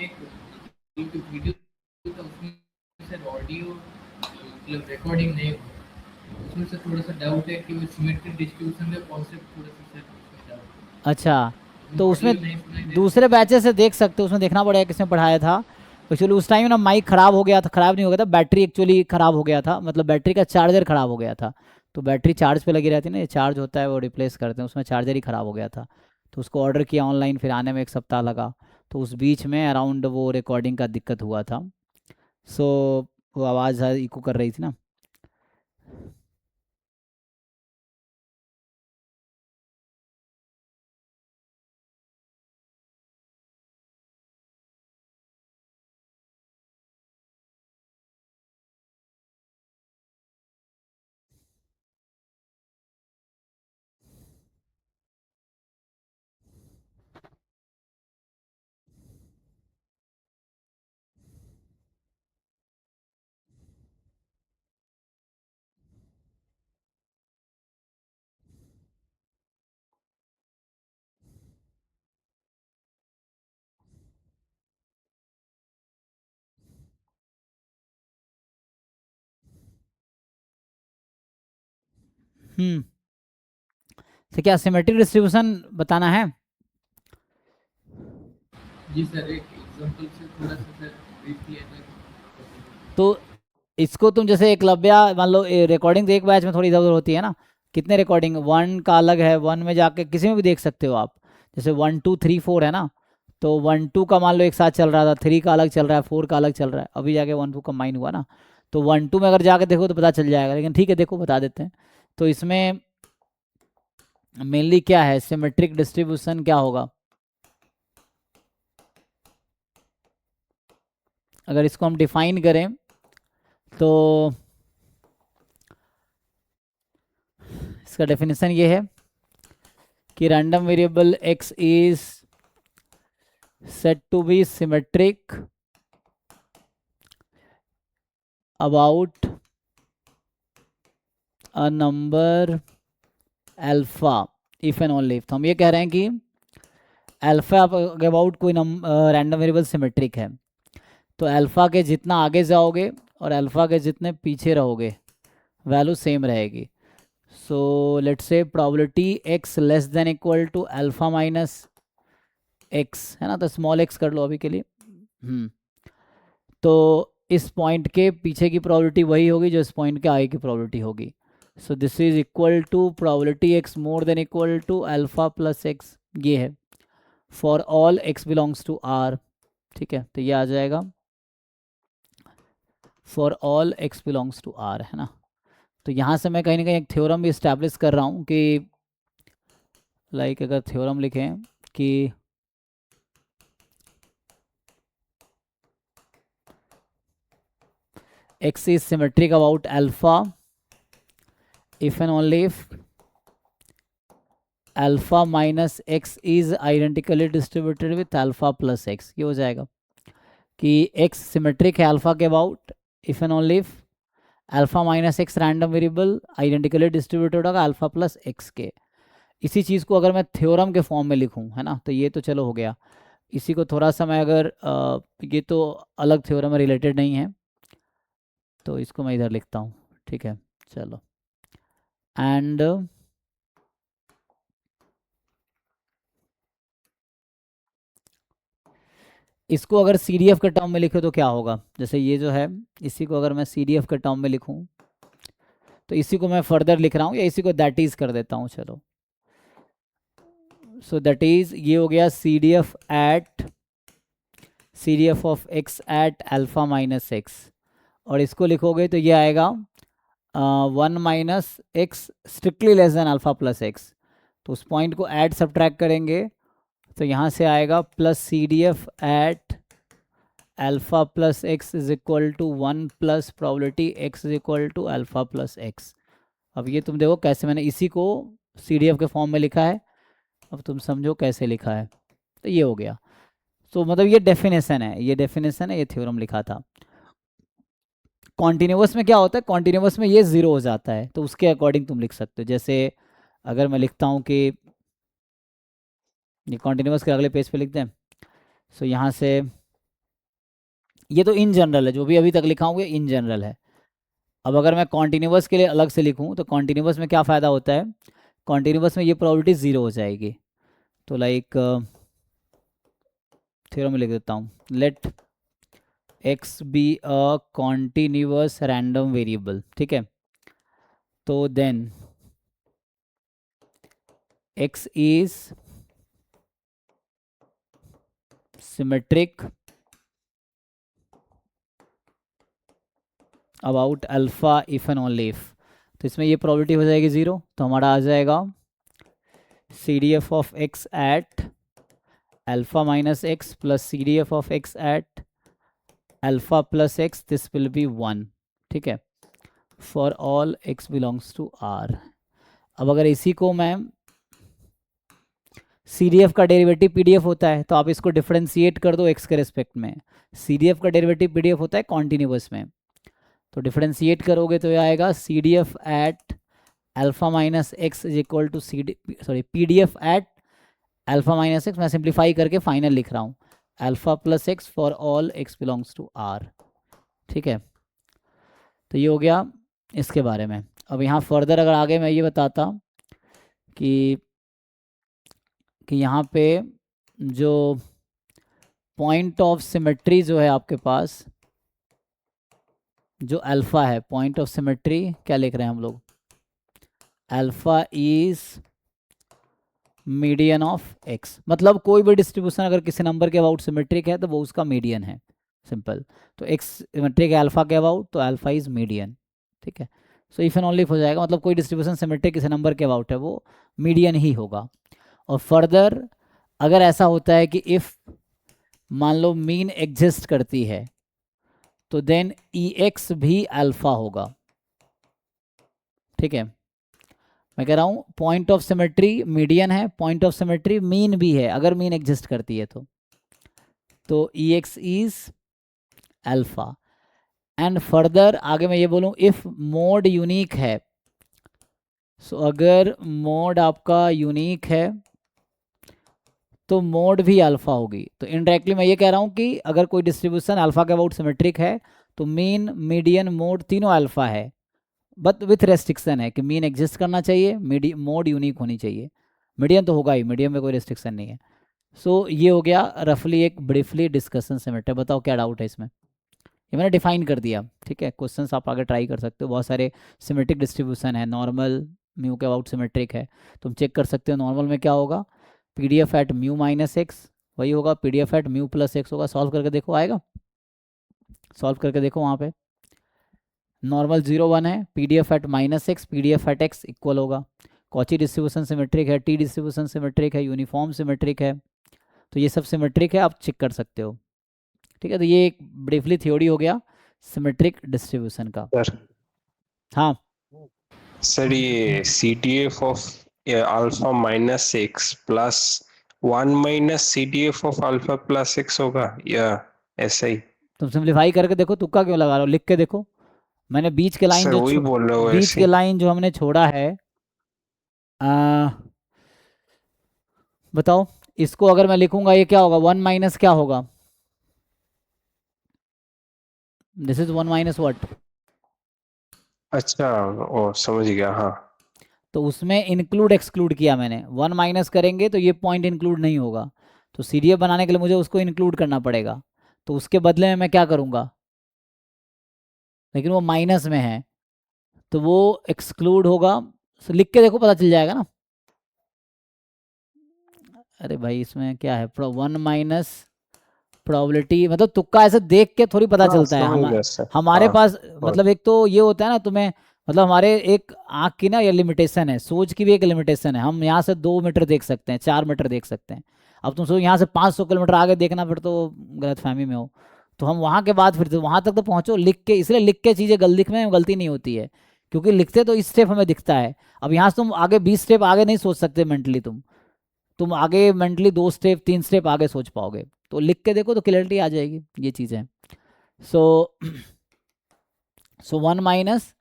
एक YouTube video था, उसमें शायद ऑडियो मतलब रिकॉर्डिंग नहीं हुआ, उसमें से थोड़ा सा डाउट है कि वो सिमेट्रिक डिस्ट्रीब्यूशन का कॉन्सेप्ट थोड़ा सा शायद उसमें डाउट अच्छा, है, तो उसमें ऑडियो नहीं सुनाई दे दूसरे रहा बैचेस से देख सकते हो, उसमें देखना पड़ेगा किसने पढ़ाया था। एक्चुअली उस टाइम ना माइक ख़राब हो गया था, ख़राब नहीं हो गया था, बैटरी एक्चुअली ख़राब हो गया था, मतलब बैटरी का चार्जर ख़राब हो गया था। तो बैटरी चार्ज पे लगी रहती है ना, ये चार्ज होता है वो रिप्लेस करते हैं, उसमें चार्जर ही ख़राब हो गया था। तो उसको ऑर्डर किया ऑनलाइन, फिर आने में 1 सप्ताह लगा। तो उस बीच में अराउंड वो रिकॉर्डिंग का दिक्कत हुआ था। सो वो आवाज़ इको कर रही थी ना। हम्म। तो क्या सिमेट्रिक डिस्ट्रीब्यूशन बताना है? है। जी सर, एक एग्जांपल से थोड़ा सा सर ब्रीफली अगर तो इसको तुम जैसे एकलव्या, मान लो रिकॉर्डिंग एक बैच में थोड़ी इधर उधर होती है ना, कितने रिकॉर्डिंग, वन का अलग है, वन में जाके किसी में भी देख सकते हो आप। जैसे 1 2 3 4 है ना, तो 1 2 का मान लो एक साथ चल रहा था, 3 का अलग चल रहा है, 4 का अलग चल रहा है, अभी जाके 1 2 कंबाइन हुआ ना। तो 1 2 में अगर जाके देखो तो पता चल जाएगा, लेकिन ठीक है देखो बता देते हैं। तो इसमें मेनली क्या है, सिमेट्रिक डिस्ट्रीब्यूशन क्या होगा, अगर इसको हम डिफाइन करें तो इसका डेफिनेशन ये है कि random variable x is said to be symmetric about a number alpha if and only if। तो हम ये कह रहे हैं कि अल्फा अबाउट कोई रैंडम वेरिएबल सिमेट्रिक है, तो अल्फा के जितना आगे जाओगे और अल्फा के जितने पीछे रहोगे वैल्यू सेम रहेगी। So let's say probability x less than equal to alpha minus x है ना, तो स्मॉल x कर लो अभी के लिए। तो इस पॉइंट के पीछे की प्रोबेबिलिटी वही होगी जो इस पॉइंट के आगे की प्रोबेबिलिटी होगी। So this is equal to probability x more than equal to alpha plus x, ये है for all x belongs to R. ठीक है, तो ये आ जाएगा for all x belongs to R, है ना। तो यहाँ से मैं कहीं ना कहीं एक थ्योरम भी इस्टेब्लिश कर रहा हूँ कि लाइक अगर थ्योरम लिखें कि x is symmetric about alpha if and only if alpha minus x is identically distributed with alpha plus x, ये हो जाएगा कि एक्स सिमेट्रिक है अल्फा के about if and only if alpha minus x random variable identically distributed होगा alpha plus x के। इसी चीज़ को अगर मैं थ्योरम के फॉर्म में लिखूं, है ना, तो ये तो चलो हो गया। इसी को थोड़ा सा मैं अगर ये तो अलग थ्योरम में रिलेटेड नहीं है, तो इसको मैं इधर लिखता हूँ। ठीक है, चलो। एंड इसको अगर सी डी एफ के टर्म में लिखे तो क्या होगा, जैसे ये जो है इसी को अगर मैं सी डी एफ के टर्म में लिखूं, तो इसी को मैं फर्दर लिख रहा हूँ या इसी को दैट इज कर देता हूँ, चलो। सो दैट इज ये हो गया C D F of x at alpha minus x, और इसको लिखोगे तो ये आएगा 1 - x strictly less than alpha plus x. तो उस पॉइंट को ऐड सब्ट्रैक्ट करेंगे तो यहाँ से आएगा plus C D F at alpha plus x is equal to 1 plus probability x is equal to alpha plus x. अब ये तुम देखो कैसे मैंने इसी को सी डी एफ के फॉर्म में लिखा है, अब तुम समझो कैसे लिखा है। तो ये हो गया। तो मतलब ये डेफिनेशन है, ये डेफिनेशन है, ये थ्योरम लिखा था। कॉन्टिन्यूस में क्या होता है, कॉन्टिन्यूस में ये ज़ीरो हो जाता है, तो उसके अकॉर्डिंग तुम लिख सकते हो। जैसे अगर मैं लिखता हूँ कि ये कॉन्टिन्यूस के अगले पेज पे लिखते हैं। सो यहाँ से ये तो इन जनरल है, जो भी अभी तक लिखा हूँ ये इन जनरल है। अब अगर मैं कॉन्टिन्यूस के लिए अलग से लिखूँ तो कॉन्टिन्यूस में क्या फ़ायदा होता है, कॉन्टिन्यूस में ये प्रोबेबिलिटी ज़ीरो हो जाएगी। तो लाइक थ्योरम में लिख देता हूँ, let x be a continuous random variable, ठीक है। तो then x is symmetric about alpha if and only if. तो इसमें ये प्रोबेबिलिटी हो जाएगी ज़ीरो, तो हमारा आ जाएगा C D F of x at alpha minus x plus C D F of x at alpha plus x, this will be 1, ठीक है, for all x belongs to r। अब अगर इसी को मैं सी डी एफ का derivative P D F होता है तो आप इसको डिफ्रेंशिएट कर दो x के रिस्पेक्ट में। सी डी एफ का डेरिवेटिव पी डी एफ होता है कॉन्टिन्यूस में, तो डिफ्रेंशिएट करोगे तो ये आएगा C D F at alpha minus x is equal to P D F at alpha minus x, मैं सिंप्लीफाई करके फाइनल लिख रहा हूँ, alpha plus x for all x belongs to r, ठीक है। तो ये हो गया इसके बारे में। अब यहाँ फर्दर अगर आगे मैं ये बताता कि यहाँ पे जो पॉइंट ऑफ सिमेट्री जो है आपके पास, जो अल्फ़ा है, पॉइंट ऑफ सिमेट्री क्या लिख रहे हैं हम लोग, alpha is median of x, मतलब कोई भी डिस्ट्रीब्यूशन अगर किसी नंबर के अबाउट सिमेट्रिक है तो वो उसका मीडियन है, सिंपल। तो एक्स सिमेट्रिक है अल्फ़ा के अबाउट तो अल्फ़ा इज मीडियन, ठीक है। सो इफ एंड ओनली हो जाएगा, मतलब कोई डिस्ट्रीब्यूशन सिमेट्रिक किसी नंबर के अबाउट है वो मीडियन ही होगा। और फर्दर अगर ऐसा होता है कि इफ़ मान लो मीन एग्जिस्ट करती है तो देन ई एक्स भी अल्फ़ा होगा, ठीक है। मैं कह रहा हूँ पॉइंट ऑफ सिमेट्री मीडियन है, पॉइंट ऑफ सिमेट्री मीन भी है, अगर मीन एग्जिस्ट करती है तो E X is alpha. And further आगे मैं ये बोलूँ इफ़ मोड यूनिक है, सो अगर मोड आपका यूनिक है तो मोड भी अल्फ़ा होगी। तो इनडायरेक्टली मैं ये कह रहा हूँ कि अगर कोई डिस्ट्रीब्यूशन अल्फ़ा के अबाउट सिमेट्रिक है तो मीन मीडियन मोड तीनों अल्फ़ा है, बट विथ रेस्ट्रिक्शन है कि मीन एग्जिस्ट करना चाहिए, मोड यूनिक होनी चाहिए, मीडियन तो होगा ही, मीडियन में कोई रेस्ट्रिक्शन नहीं है। सो ये हो गया रफली एक ब्रीफली डिस्कशन सिमेट्री। बताओ क्या डाउट है इसमें, ये मैंने डिफाइन कर दिया, ठीक है। क्वेश्चंस आप आगे ट्राई कर सकते हो, बहुत सारे सिमेट्रिक डिस्ट्रीब्यूशन है, नॉर्मल म्यू के अबाउट सिमेट्रिक है, तुम चेक कर सकते हो नॉर्मल में क्या होगा, P D F at mu minus x वही होगा, P D F at mu plus x होगा। सॉल्व करके देखो आएगा, सॉल्व करके देखो वहाँ पे नॉर्मल 0 1 है, P D F at minus x P D F at x equal होगा, कॉची डिस्ट्रीब्यूशन सिमेट्रिक है, टी डिस्ट्रीब्यूशन सिमेट्रिक है, यूनिफॉर्म सिमेट्रिक है, तो ये सब सिमेट्रिक है, आप चेक कर सकते हो, ठीक है। तो ये एक ब्रीफली थ्योरी हो गया सिमेट्रिक डिस्ट्रीब्यूशन का। सर हाँ सर ये C T F of alpha minus x plus 1 minus C T F of alpha plus x होगा या ऐसा ही? तुम सिंप्लीफाई करके देखो, तुक्का क्यों लगा रहे हो, लिख के देखो। मैंने बीच के लाइन सर वही बोल रहे हो बीच ऐसे के लाइन जो हमने छोड़ा है, बताओ इसको अगर मैं लिखूंगा ये क्या होगा, 1 माइनस क्या होगा, दिस इज 1 माइनस व्हाट, अच्छा ओ समझ गया हाँ। तो उसमें इंक्लूड एक्सक्लूड किया मैंने, 1 माइनस करेंगे तो ये पॉइंट इंक्लूड नहीं होगा, तो सी डी एफ बनाने के लिए मुझे उसको इंक्लूड करना पड़ेगा, तो उसके बदले में मैं क्या करूँगा, लेकिन वो माइनस में है तो वो एक्सक्लूड होगा, तो लिख के देखो पता चल जाएगा ना। अरे भाई इसमें क्या है, 1 माइनस प्रोबेबिलिटी, मतलब तुक्का ऐसे देख के थोड़ी पता हाँ, चलता है, समझ गया सर हमारे हाँ पास मतलब एक तो ये होता है ना तुम्हें, मतलब हमारे एक आँख की ना ये लिमिटेशन है, सोच की भी एक लिमिटेशन है, हम यहाँ से 2 मीटर देख सकते हैं, 4 मीटर देख सकते हैं, अब तुम सोचो यहाँ से 500 किलोमीटर आगे देखना फिर तो गलत फहमी में हो, तो हम वहाँ के बाद फिर तो वहाँ तक तो पहुँचो लिख के, इसलिए लिख के चीज़ें लिखने में गलती नहीं होती है, क्योंकि लिखते तो इस स्टेप हमें दिखता है, अब यहाँ से तुम आगे 20 स्टेप आगे नहीं सोच सकते मेंटली, तुम आगे मेंटली 2 स्टेप 3 स्टेप आगे सोच पाओगे, तो लिख के देखो तो क्लियरिटी आ जाएगी, ये चीज़ें। सो 1 minus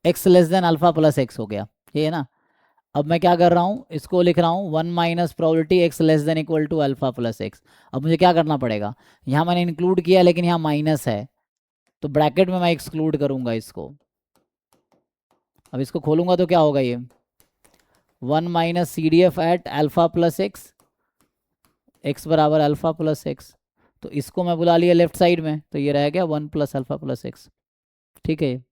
x less than alpha plus x हो गया, ये है ना। अब मैं क्या कर रहा हूँ, इसको लिख रहा हूँ 1 minus probability x less than equal to alpha plus x. अब मुझे क्या करना पड़ेगा, यहाँ मैंने इंक्लूड किया लेकिन यहाँ माइनस है, तो ब्रैकेट में मैं एक्सक्लूड करूँगा इसको। अब इसको खोलूँगा तो क्या होगा, ये 1 minus C D F at alpha plus x, x बराबर अल्फा प्लस एक्स। तो इसको मैं बुला लिया लेफ्ट साइड में, तो ये रह गया 1 प्लस अल्फा प्लस एक्स। ठीक है।